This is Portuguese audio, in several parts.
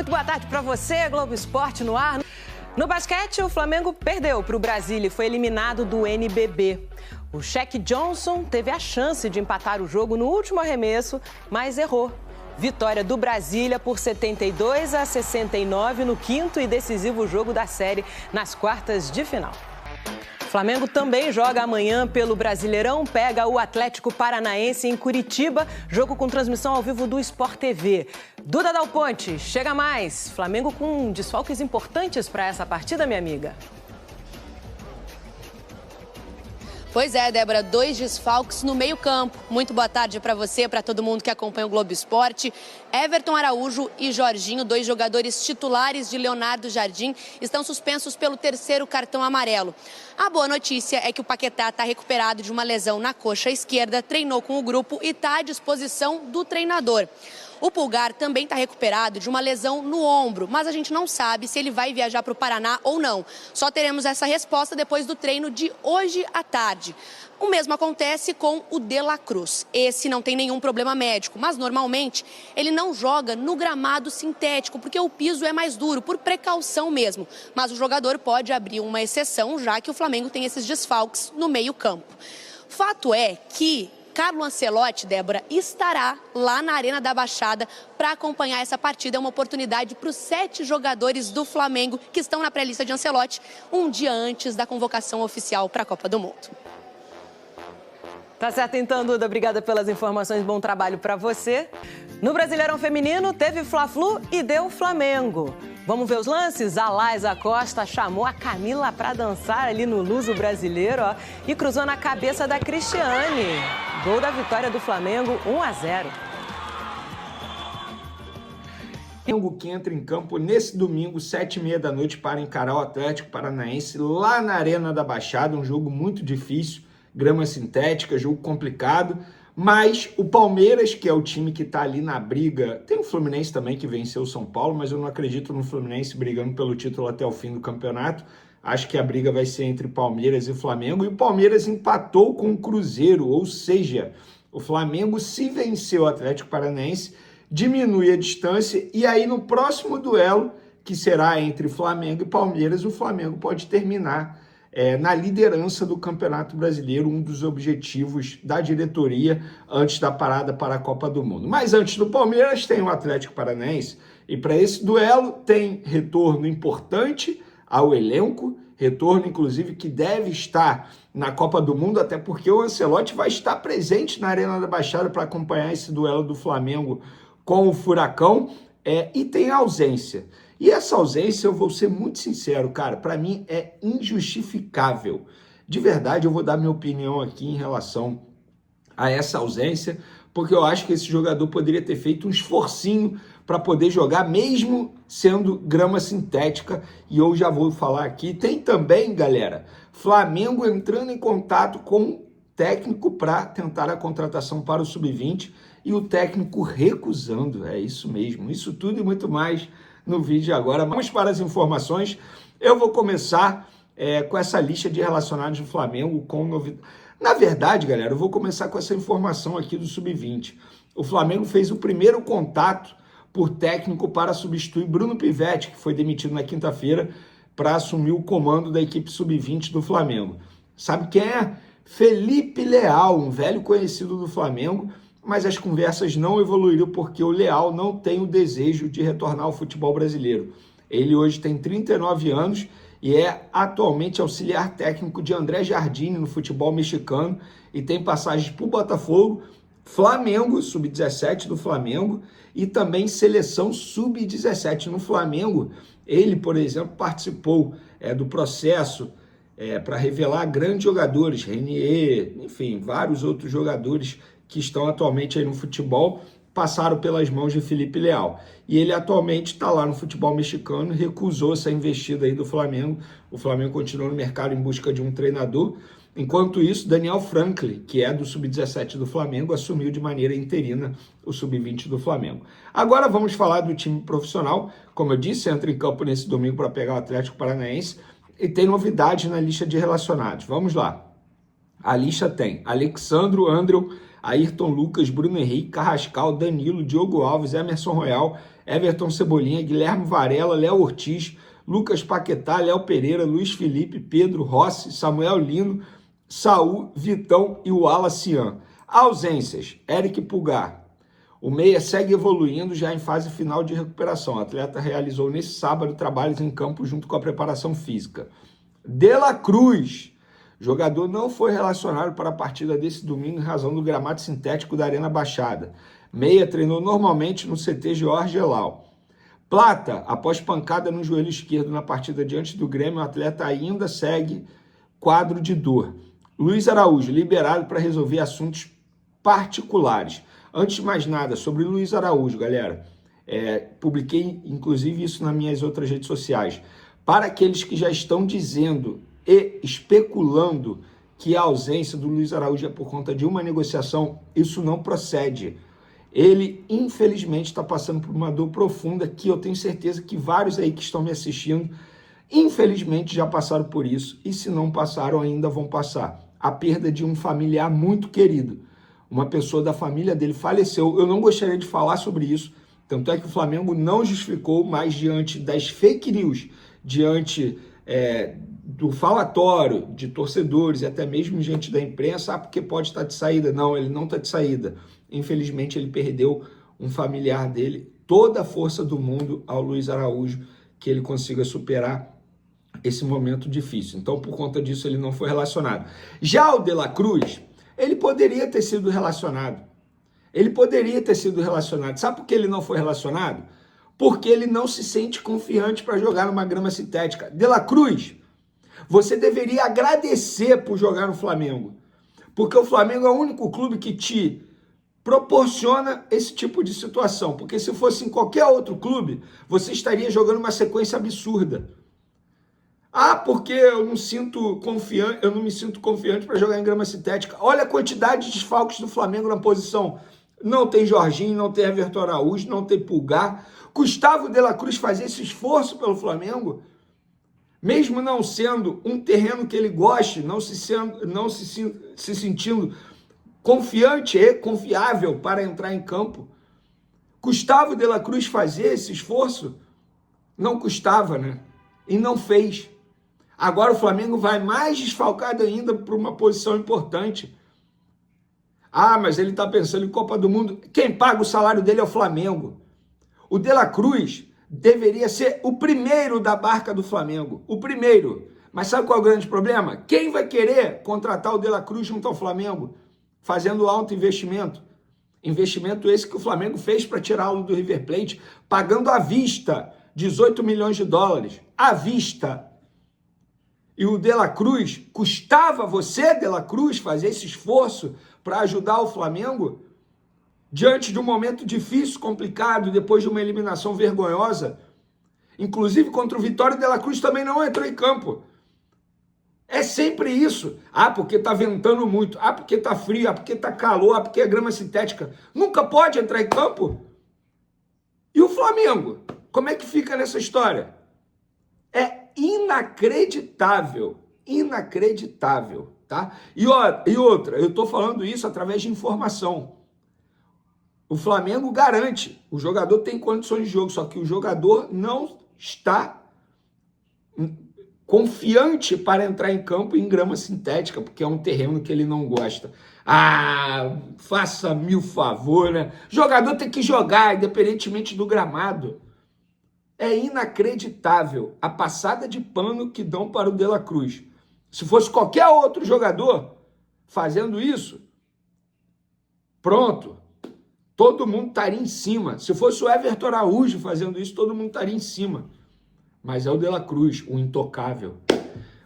Muito boa tarde para você, Globo Esporte no ar. No basquete, o Flamengo perdeu para o Brasília e foi eliminado do NBB. O Shaq Johnson teve a chance de empatar o jogo no último arremesso, mas errou. Vitória do Brasília por 72-69 no quinto e decisivo jogo da série nas quartas de final. O Flamengo também joga amanhã pelo Brasileirão, pega o Atlético Paranaense em Curitiba, jogo com transmissão ao vivo do Sport TV. Duda Dal Ponte, chega mais. Flamengo com desfalques importantes para essa partida, minha amiga. Pois é, Débora, 2 desfalques no meio-campo. Muito boa tarde para você, para todo mundo que acompanha o Globo Esporte. Everton Araújo e Jorginho, 2 jogadores titulares de Leonardo Jardim, estão suspensos pelo 3º cartão amarelo. A boa notícia é que o Paquetá está recuperado de uma lesão na coxa esquerda, treinou com o grupo e está à disposição do treinador. O Pulgar também está recuperado de uma lesão no ombro, mas a gente não sabe se ele vai viajar para o Paraná ou não. Só teremos essa resposta depois do treino de hoje à tarde. O mesmo acontece com o De La Cruz. Esse não tem nenhum problema médico, mas normalmente ele não joga no gramado sintético, porque o piso é mais duro, por precaução mesmo. Mas o jogador pode abrir uma exceção, já que o Flamengo tem esses desfalques no meio-campo. Fato é que Carlo Ancelotti, Débora, estará lá na Arena da Baixada para acompanhar essa partida. É uma oportunidade para os 7 jogadores do Flamengo que estão na pré-lista de Ancelotti, um dia antes da convocação oficial para a Copa do Mundo. Tá certo então, Duda. Obrigada pelas informações. Bom trabalho para você. No Brasileirão Feminino, teve Fla-Flu e deu Flamengo. Vamos ver os lances? A Laisa Costa chamou a Camila para dançar ali no luso brasileiro, ó, e cruzou na cabeça da Cristiane. Gol da vitória do Flamengo, 1-0. Flamengo que entra em campo nesse domingo, 7h30 da noite, para encarar o Atlético Paranaense lá na Arena da Baixada. Um jogo muito difícil, grama sintética, jogo complicado. Mas o Palmeiras, que é o time que está ali na briga, tem o Fluminense também que venceu o São Paulo, mas eu não acredito no Fluminense brigando pelo título até o fim do campeonato. Acho que a briga vai ser entre Palmeiras e Flamengo, e o Palmeiras empatou com o Cruzeiro, ou seja, o Flamengo, se vencer o Atlético Paranaense, diminui a distância, e aí no próximo duelo, que será entre Flamengo e Palmeiras, o Flamengo pode terminar na liderança do Campeonato Brasileiro, um dos objetivos da diretoria antes da parada para a Copa do Mundo. Mas antes do Palmeiras tem o Atlético Paranaense, e para esse duelo tem retorno importante ao elenco, retorno inclusive que deve estar na Copa do Mundo, até porque o Ancelotti vai estar presente na Arena da Baixada para acompanhar esse duelo do Flamengo com o Furacão, e tem ausência. E essa ausência, eu vou ser muito sincero, cara, para mim é injustificável. De verdade, eu vou dar minha opinião aqui em relação a essa ausência, porque eu acho que esse jogador poderia ter feito um esforcinho para poder jogar, mesmo sendo grama sintética, e eu já vou falar aqui. Tem também, galera, Flamengo entrando em contato com o técnico para tentar a contratação para o Sub-20, e o técnico recusando. É isso mesmo, isso tudo e muito mais no vídeo agora. Vamos para as informações. Eu vou começar com essa lista de relacionados do Flamengo com novidades. Na verdade, galera, eu vou começar com essa informação aqui do Sub-20. O Flamengo fez o primeiro contato por técnico para substituir Bruno Pivetti, que foi demitido na quinta-feira para assumir o comando da equipe Sub-20 do Flamengo. Sabe quem é? Felipe Leal, um velho conhecido do Flamengo, mas as conversas não evoluíram porque o Leal não tem o desejo de retornar ao futebol brasileiro. Ele hoje tem 39 anos e é atualmente auxiliar técnico de André Jardine no futebol mexicano e tem passagens por Botafogo, Flamengo, Sub-17 do Flamengo, e também seleção Sub-17 no Flamengo. Ele, por exemplo, participou do processo para revelar grandes jogadores, Renier, enfim, vários outros jogadores que estão atualmente aí no futebol, passaram pelas mãos de Felipe Leal. E ele atualmente está lá no futebol mexicano, recusou essa investida aí do Flamengo. O Flamengo continua no mercado em busca de um treinador. Enquanto isso, Daniel Franklin, que é do Sub-17 do Flamengo, assumiu de maneira interina o Sub-20 do Flamengo. Agora vamos falar do time profissional. Como eu disse, entra em campo nesse domingo para pegar o Atlético Paranaense e tem novidade na lista de relacionados. Vamos lá. A lista tem Alexandro, Andreu, Ayrton Lucas, Bruno Henrique, Carrascal, Danilo, Diogo Alves, Emerson Royal, Everton Cebolinha, Guilherme Varela, Léo Ortiz, Lucas Paquetá, Léo Pereira, Luiz Felipe, Pedro Rossi, Samuel Lino, Saul, Vitão e o Wallace. Ausências: Eric Pulgar. O meia segue evoluindo já em fase final de recuperação. O atleta realizou nesse sábado trabalhos em campo junto com a preparação física. De La Cruz. Jogador não foi relacionado para a partida desse domingo em razão do gramado sintético da Arena Baixada. Meia treinou normalmente no CT Jorge Gelau. Plata, após pancada no joelho esquerdo na partida diante do Grêmio, o atleta ainda segue quadro de dor. Luiz Araújo, liberado para resolver assuntos particulares. Antes de mais nada, sobre Luiz Araújo, galera, publiquei inclusive isso nas minhas outras redes sociais. Para aqueles que já estão dizendo e especulando que a ausência do Luiz Araújo é por conta de uma negociação, isso não procede. Ele, infelizmente, está passando por uma dor profunda que eu tenho certeza que vários aí que estão me assistindo, infelizmente, já passaram por isso. E se não passaram, ainda vão passar. A perda de um familiar muito querido. Uma pessoa da família dele faleceu. Eu não gostaria de falar sobre isso. Tanto é que o Flamengo não justificou, mas diante das fake news, diante do falatório de torcedores e até mesmo diante da imprensa, porque pode estar de saída. Não, ele não está de saída. Infelizmente, ele perdeu um familiar dele. Toda a força do mundo ao Luiz Araújo, que ele consiga superar esse momento difícil. Então, por conta disso, ele não foi relacionado. Já o De La Cruz, ele poderia ter sido relacionado. Ele poderia ter sido relacionado. Sabe por que ele não foi relacionado? Porque ele não se sente confiante para jogar numa grama sintética. De La Cruz, você deveria agradecer por jogar no Flamengo. Porque o Flamengo é o único clube que te proporciona esse tipo de situação. Porque se fosse em qualquer outro clube, você estaria jogando uma sequência absurda. Ah, porque eu não me sinto confiante para jogar em grama sintética. Olha a quantidade de desfalques do Flamengo na posição. Não tem Jorginho, não tem Everton Araújo, não tem Pulgar. Gustavo de La Cruz fazer esse esforço pelo Flamengo, mesmo não sendo um terreno que ele goste, não se sentindo confiante e confiável para entrar em campo. Gustavo de La Cruz fazer esse esforço não custava, né? E não fez. Agora o Flamengo vai mais desfalcado ainda para uma posição importante. Ah, mas ele está pensando em Copa do Mundo. Quem paga o salário dele é o Flamengo. O De La Cruz deveria ser o primeiro da barca do Flamengo. O primeiro. Mas sabe qual é o grande problema? Quem vai querer contratar o De La Cruz junto ao Flamengo? Fazendo alto investimento. Investimento esse que o Flamengo fez para tirá-lo do River Plate, pagando à vista 18 milhões de dólares. À vista. E o De La Cruz, custava você, De La Cruz, fazer esse esforço para ajudar o Flamengo? Diante de um momento difícil, complicado, depois de uma eliminação vergonhosa, inclusive contra o Vitória, o De La Cruz também não entrou em campo. É sempre isso. Ah, porque tá ventando muito. Ah, porque tá frio. Ah, porque tá calor. Ah, porque é grama sintética. Nunca pode entrar em campo. E o Flamengo? Como é que fica nessa história? É inacreditável. Inacreditável, tá? E outra, eu tô falando isso através de informação. O Flamengo garante, o jogador tem condições de jogo, só que o jogador não está confiante para entrar em campo em grama sintética, porque é um terreno que ele não gosta. Ah, faça-me o favor, né? Jogador tem que jogar, independentemente do gramado. É inacreditável a passada de pano que dão para o De La Cruz. Se fosse qualquer outro jogador fazendo isso, pronto. Todo mundo estaria em cima. Se fosse o Everton Araújo fazendo isso, todo mundo estaria em cima. Mas é o De La Cruz, o intocável.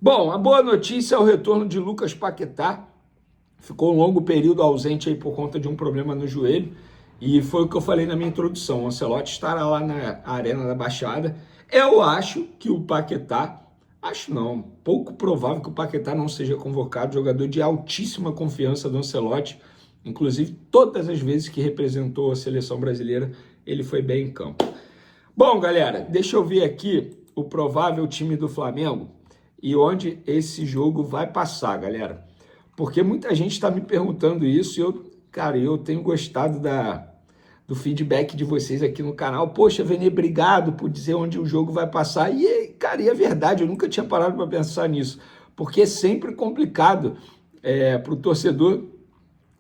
Bom, a boa notícia é o retorno de Lucas Paquetá. Ficou um longo período ausente aí por conta de um problema no joelho. E foi o que eu falei na minha introdução. O Ancelotti estará lá na Arena da Baixada. Eu acho que o Paquetá... Acho não. Pouco provável que o Paquetá não seja convocado. Jogador de altíssima confiança do Ancelotti. Inclusive, todas as vezes que representou a seleção brasileira, ele foi bem em campo. Bom, galera, deixa eu ver aqui o provável time do Flamengo e onde esse jogo vai passar, galera. Porque muita gente está me perguntando isso e eu tenho gostado do feedback de vocês aqui no canal. Poxa, Vene, obrigado por dizer onde o jogo vai passar. E, cara, é verdade, eu nunca tinha parado para pensar nisso, porque é sempre complicado para o torcedor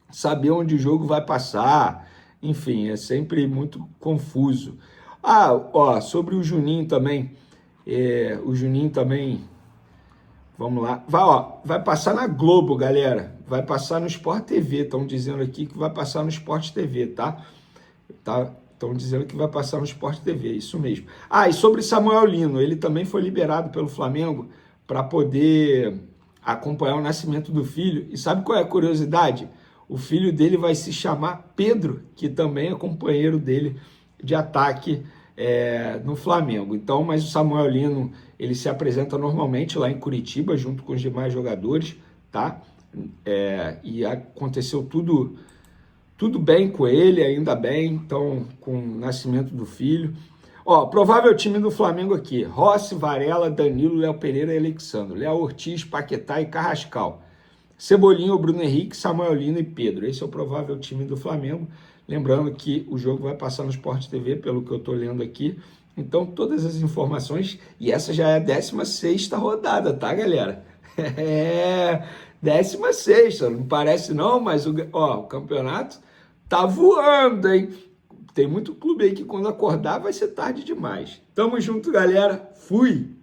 saber onde o jogo vai passar. Enfim, é sempre muito confuso. Sobre o Juninho também. O Juninho também, vamos lá. Vai passar na Globo, galera. Vai passar no Sport TV. Estão dizendo aqui que vai passar no Sport TV, tá? Estão dizendo que vai passar no Sport TV, isso mesmo. E sobre Samuel Lino, ele também foi liberado pelo Flamengo para poder acompanhar o nascimento do filho. E sabe qual é a curiosidade? O filho dele vai se chamar Pedro, que também é companheiro dele de ataque no Flamengo. Então, mas o Samuel Lino, ele se apresenta normalmente lá em Curitiba, junto com os demais jogadores, tá? E aconteceu tudo bem com ele, ainda bem, então, com o nascimento do filho. Provável time do Flamengo aqui: Rossi, Varela, Danilo, Léo Pereira e Alexandre, Léo Ortiz, Paquetá e Carrascal, Cebolinha, Bruno Henrique, Samuel Lino e Pedro. Esse é o provável time do Flamengo. Lembrando que o jogo vai passar no Sport TV, pelo que eu estou lendo aqui. Então, todas as informações, e essa já é a 16ª rodada, tá, galera? 16ª, não parece não, mas o campeonato tá voando, hein? Tem muito clube aí que quando acordar vai ser tarde demais. Tamo junto, galera. Fui!